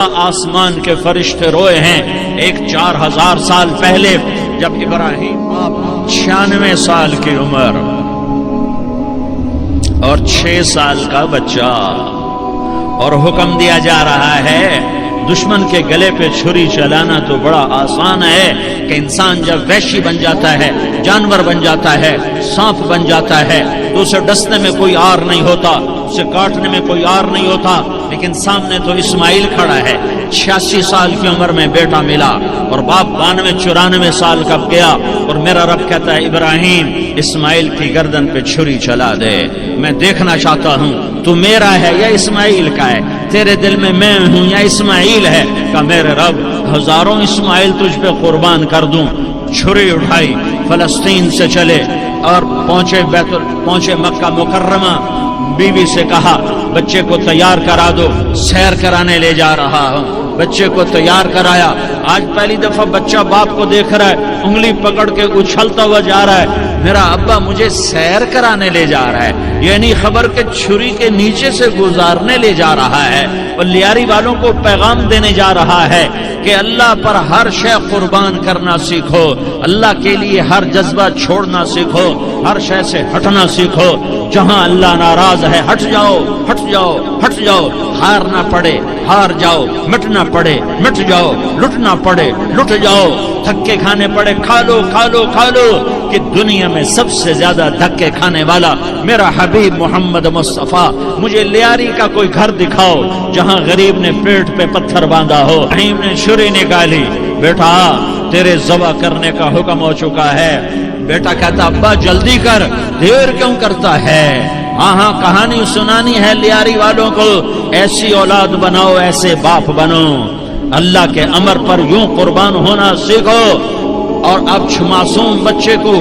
آسمان کے فرشتے روئے ہیں ایک 4000 سال پہلے جب ابراہیم آپ 96 سال کی عمر اور 6 سال کا بچہ، اور حکم دیا جا رہا ہے دشمن کے گلے پہ چھری چلانا تو بڑا آسان ہے کہ انسان جب وحشی بن جاتا ہے، جانور بن جاتا ہے، سانپ بن جاتا ہے تو اسے ڈسنے میں کوئی آر نہیں ہوتا، اسے کاٹنے میں کوئی آر نہیں ہوتا، لیکن سامنے تو اسماعیل کھڑا ہے، 86 سال کی عمر میں بیٹا ملا اور باپ 92-94 سال کا گیا، اور میرا رب کہتا ہے ابراہیم اسماعیل کی گردن پہ چھری چلا دے، میں دیکھنا چاہتا ہوں تو میرا ہے یا اسماعیل کا ہے، تیرے دل میں میں ہوں یا اسماعیل ہے؟ کہ میرے رب ہزاروں اسماعیل تجھ پہ قربان کر دوں۔ چھری اٹھائی، فلسطین سے چلے اور پہنچے مکہ مکرمہ، بیوی سے کہا بچے کو تیار کرا دو، سیر کرانے لے جا رہا ہوں، بچے کو تیار کرایا۔ آج پہلی دفعہ بچہ باپ کو دیکھ رہا ہے، انگلی پکڑ کے اچھلتا ہوا جا رہا ہے، میرا ابا مجھے سیر کرانے لے جا رہا ہے، یعنی خبر کے چھری کے نیچے سے گزارنے لے جا رہا ہے، اور لیاری والوں کو پیغام دینے جا رہا ہے کہ اللہ پر ہر شے قربان کرنا سیکھو، اللہ کے لیے ہر جذبہ چھوڑنا سیکھو، ہر شے سے ہٹنا سیکھو، جہاں اللہ ناراض ہے ہٹ جاؤ، ہٹ جاؤ، ہٹ جاؤ، ہار نہ پڑے ہار جاؤ، مٹنا پڑے مٹ جاؤ، لٹنا پڑے لٹ جاؤ، دھکے کھانے پڑے کھا لو کھا لو کھا لو، کہ دنیا میں سب سے زیادہ دھکے کھانے والا میرا حبیب محمد مصطفیٰ، مجھے لیاری کا کوئی گھر دکھاؤ جہاں غریب نے پیٹ پہ پتھر باندھا ہو۔ ابراہیم نے چھری نکالی، بیٹا تیرے ذبح کرنے کا حکم ہو چکا ہے۔ بیٹا کہتا ابا جلدی کر، دیر کیوں کرتا ہے؟ ہاں کہانی سنانی ہے لیاری والوں کو، ایسی اولاد بناؤ، ایسے باپ بنو، اللہ کے امر پر یوں قربان ہونا سیکھو۔ اور اب معصوم بچے کو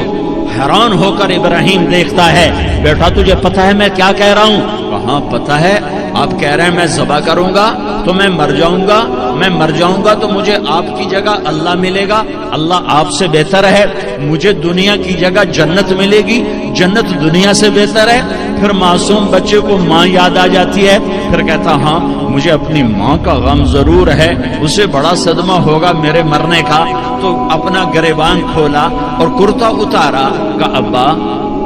حیران ہو کر ابراہیم دیکھتا ہے، بیٹا تجھے پتہ ہے میں کیا کہہ رہا ہوں؟ کہاں پتہ ہے، آپ کہہ رہے ہیں میں ذبح کروں گا تو میں مر جاؤں گا، میں مر جاؤں گا تو مجھے آپ کی جگہ اللہ ملے گا، اللہ آپ سے بہتر ہے، مجھے دنیا کی جگہ جنت ملے گی، جنت دنیا سے بہتر ہے۔ پھر معصوم بچے کو ماں یاد آ جاتی ہے، پھر کہتا ہاں مجھے اپنی ماں کا غم ضرور ہے، اسے بڑا صدمہ ہوگا میرے مرنے کا۔ تو اپنا گریبان کھولا اور کرتا اتارا، کہا ابا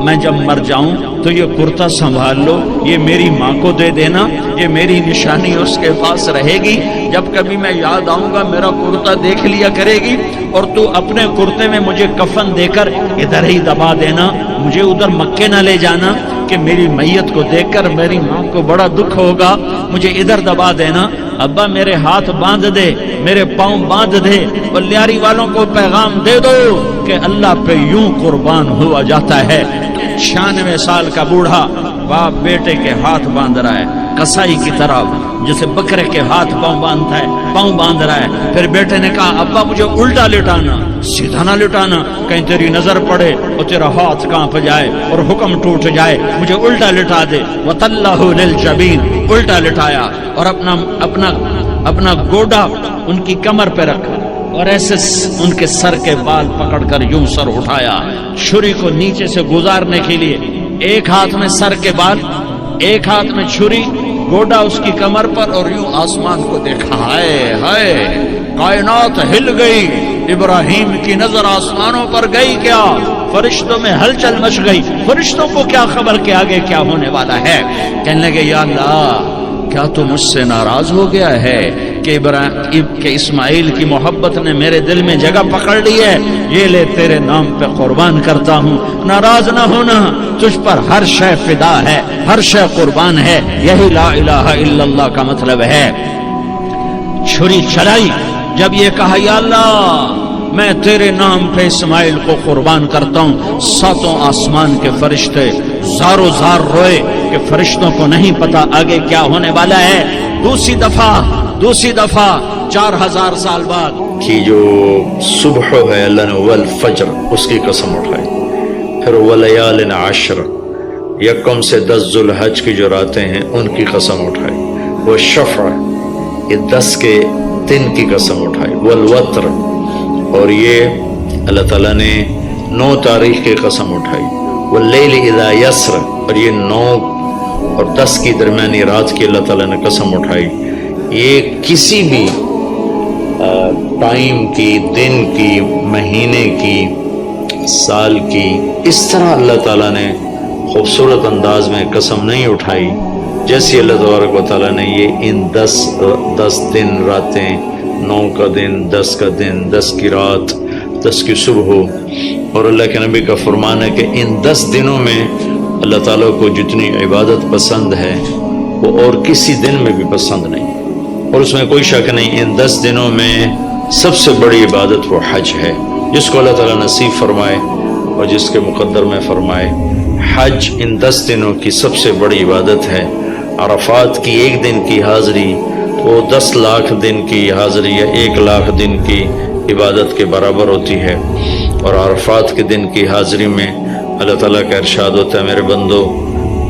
میں جب مر جاؤں تو یہ کرتا سنبھال لو، یہ میری ماں کو دے دینا، یہ میری نشانی اس کے پاس رہے گی، جب کبھی میں یاد آؤں گا میرا کرتا دیکھ لیا کرے گی، اور تو اپنے کرتے میں مجھے کفن دے کر ادھر ہی دبا دینا، مجھے ادھر مکے نہ لے جانا کہ میری میت کو دیکھ کر میری ماں کو بڑا دکھ ہوگا، مجھے ادھر دبا دینا۔ ابا میرے ہاتھ باندھ دے، میرے پاؤں باندھ دے، اور لیاری والوں کو پیغام دے دو کہ اللہ پہ یوں قربان ہوا جاتا ہے۔ 96 سال کا بوڑھا باپ بیٹے کے ہاتھ باندھ رہا ہے کسائی کی طرح، جیسے بکرے کے ہاتھ پاؤں باندھتا ہے، پاؤں باندھ رہا ہے۔ پھر بیٹے نے کہا ابا مجھے الٹا لٹانا، سیدھا نہ لٹانا، کہیں تیری نظر پڑے اور تیرا ہاتھ کانپ جائے اور حکم ٹوٹ جائے، مجھے الٹا لٹا دے۔ وَتَلَّهُ لِلْجَبِينِ، الٹا لٹایا اور اپنا گوڈا ان کی کمر پہ رکھا، اور ایسے ان کے سر کے بال پکڑ کر یوں سر اٹھایا، چھری کو نیچے سے گزارنے کے لیے، ایک ہاتھ میں سر کے بال، ایک ہاتھ میں چھری، گوڈا اس کی کمر پر، اور یوں آسمان کو دیکھا۔ ہائے ہائے، کائنات ہل گئی، ابراہیم کی نظر آسمانوں پر گئی، کیا فرشتوں میں ہلچل مچ گئی، فرشتوں کو کیا خبر کہ آگے کیا ہونے والا ہے؟ کہنے لگے یا اللہ کیا تو مجھ سے ناراض ہو گیا ہے کہ اسماعیل کی محبت نے میرے دل میں جگہ پکڑ لی ہے، یہ لے تیرے نام پہ قربان کرتا ہوں۔ ناراض نہ ہونا، تجھ پر ہر شے فدا ہے، ہر شے قربان ہے، یہی لا الہ الا اللہ کا مطلب ہے۔ چھری چلائی، جب یہ کہا یا اللہ میں تیرے نام پہ اسماعیل کو قربان کرتا ہوں، 7 آسمان کے فرشتے زارو زار روئے کہ فرشتوں کو نہیں پتا آگے کیا ہونے والا ہے۔ دوسری دفعہ 4000 سال بعد کی جو صبح ہے اللہ نے والفجر اس کی قسم اٹھائی، پھر ولیال عشر، یکم سے 10 ذوالحج کی جو راتیں ہیں ان کی قسم اٹھائی، وہ شفع یہ 10 کے دن کی قسم اٹھائی، والوتر، اور یہ اللہ تعالیٰ نے 9 تاریخ کی قسم اٹھائی، واللیل اذا یسر، اور یہ 9 اور 10 کی درمیانی رات کی اللہ تعالیٰ نے قسم اٹھائی، یہ کسی بھی ٹائم کی، دن کی، مہینے کی، سال کی اس طرح اللہ تعالیٰ نے خوبصورت انداز میں قسم نہیں اٹھائی جیسی اللہ تبارک و تعالیٰ نے یہ ان 10 دن راتیں، 9 کا دن، 10 کا دن، 10 کی رات، 10 کی صبح ہو. اور اللہ کے نبی کا فرمان ہے کہ ان 10 دنوں میں اللہ تعالیٰ کو جتنی عبادت پسند ہے وہ اور کسی دن میں بھی پسند نہیں. اور اس میں کوئی شک نہیں، ان 10 دنوں میں سب سے بڑی عبادت وہ حج ہے، جس کو اللہ تعالیٰ نصیب فرمائے اور جس کے مقدر میں فرمائے. حج ان 10 دنوں کی سب سے بڑی عبادت ہے. عرفات کی ایک دن کی حاضری وہ 10 لاکھ دن کی حاضری یا 1 لاکھ دن کی عبادت کے برابر ہوتی ہے. اور عرفات کے دن کی حاضری میں اللہ تعالیٰ کا ارشاد ہوتا ہے، میرے بندو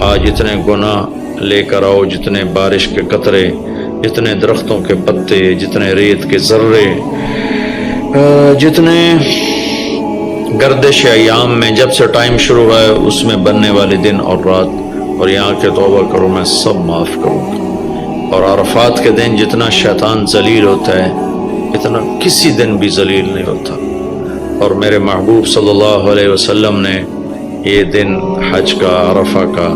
آج اتنے گناہ لے کر آؤ، جتنے بارش کے قطرے، جتنے درختوں کے پتے، جتنے ریت کے ذرے، جتنے گردش ایام میں جب سے ٹائم شروع ہوا ہے اس میں بننے والے دن اور رات، اور یہاں کے توبہ کرو میں سب معاف کروں گا. اور عرفات کے دن جتنا شیطان ذلیل ہوتا ہے اتنا کسی دن بھی ذلیل نہیں ہوتا. اور میرے محبوب صلی اللہ علیہ وسلم نے یہ دن حج کا، عرفہ کا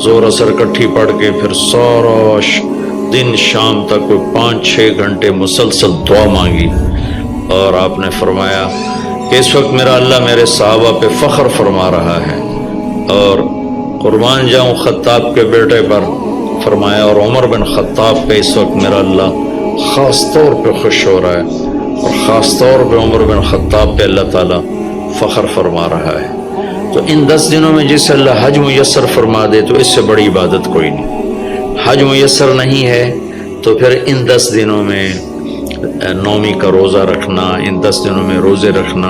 زور اثر کٹھی پڑھ کے پھر سارا دن شام تک کوئی 5-6 گھنٹے مسلسل دعا مانگی. اور آپ نے فرمایا کہ اس وقت میرا اللہ میرے صحابہ پہ فخر فرما رہا ہے، اور قربان جاؤں خطاب کے بیٹے پر فرمایا، اور عمر بن خطاب پہ اس وقت میرا اللہ خاص طور پہ خوش ہو رہا ہے، اور خاص طور پہ عمر بن خطاب پہ اللہ تعالیٰ فخر فرما رہا ہے. تو ان 10 دنوں میں جسے اللہ حج میسر فرما دے تو اس سے بڑی عبادت کوئی نہیں. حج میسر نہیں ہے تو پھر ان 10 دنوں میں نومی کا روزہ رکھنا، ان 10 دنوں میں روزے رکھنا،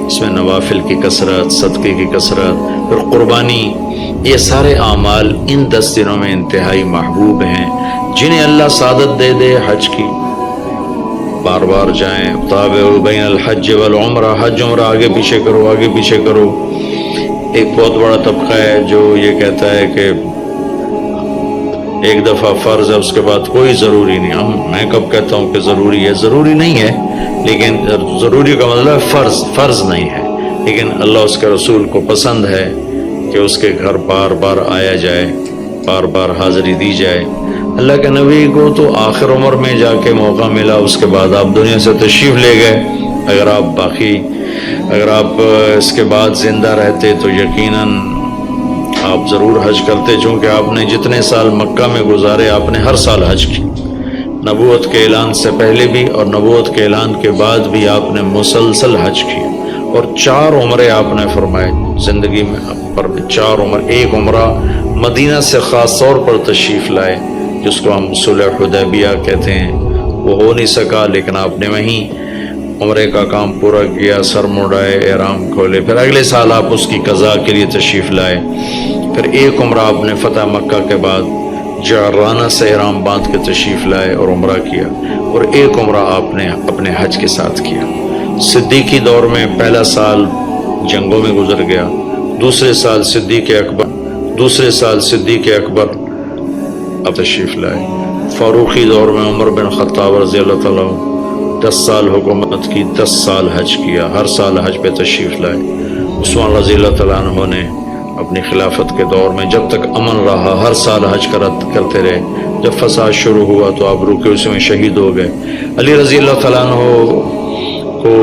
اس میں نوافل کی کثرت، صدقے کی کثرت، پھر قربانی، یہ سارے اعمال ان 10 دنوں میں انتہائی محبوب ہیں. جنہیں اللہ سعادت دے دے حج کی، بار بار جائیں. تابعوا بین الحج والعمرہ، حج عمرہ آگے پیچھے کرو، آگے پیچھے کرو. ایک بہت بڑا طبقہ ہے جو یہ کہتا ہے کہ ایک دفعہ فرض ہے اس کے بعد کوئی ضروری نہیں. میں کب کہتا ہوں کہ ضروری ہے؟ ضروری نہیں ہے، لیکن ضروری کا مطلب فرض نہیں ہے، لیکن اللہ اس کے رسول کو پسند ہے کہ اس کے گھر بار بار آیا جائے، بار بار حاضری دی جائے. اللہ کے نبی کو تو آخر عمر میں جا کے موقع ملا، اس کے بعد آپ دنیا سے تشریف لے گئے. اگر آپ اس کے بعد زندہ رہتے تو یقیناً آپ ضرور حج کرتے، چونکہ آپ نے جتنے سال مکہ میں گزارے آپ نے ہر سال حج کی. نبوت کے اعلان سے پہلے بھی اور نبوت کے اعلان کے بعد بھی آپ نے مسلسل حج کی، اور 4 عمرے آپ نے فرمائے زندگی میں پر 4 عمر. ایک عمرہ مدینہ سے خاص طور پر تشریف لائے جس کو ہم صلح حدیبیہ کہتے ہیں، وہ ہو نہیں سکا، لیکن آپ نے وہیں عمرے کا کام پورا کیا، سر مڑائے، احرام کھولے. پھر اگلے سال آپ اس کی قضاء کے لیے تشریف لائے. پھر ایک عمرہ آپ نے فتح مکہ کے بعد جعرانہ سے احرام باندھ کے تشریف لائے اور عمرہ کیا، اور ایک عمرہ آپ نے اپنے حج کے ساتھ کیا. صدیقی دور میں پہلا سال جنگوں میں گزر گیا، دوسرے سال صدیق اکبر اب تشریف لائے. فاروقی دور میں عمر بن خطاب رضی اللہ تعالیٰ 10 سال حکومت کی، 10 سال حج کیا، ہر سال حج پہ تشریف لائے. عثمان رضی اللہ تعالیٰ عنہ نے اپنی خلافت کے دور میں جب تک امن رہا ہر سال حج کرتے رہے. جب فساد شروع ہوا تو آپ رکے، اس میں شہید ہو گئے. علی رضی اللہ تعالیٰ عنہ کو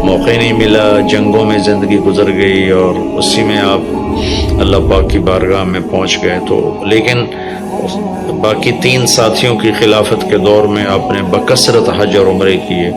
موقع نہیں ملا، جنگوں میں زندگی گزر گئی، اور اسی میں آپ اللہ پاک کی بارگاہ میں پہنچ گئے. تو لیکن باقی 3 ساتھیوں کی خلافت کے دور میں آپ نے بکثرت حج اور عمرے کیے.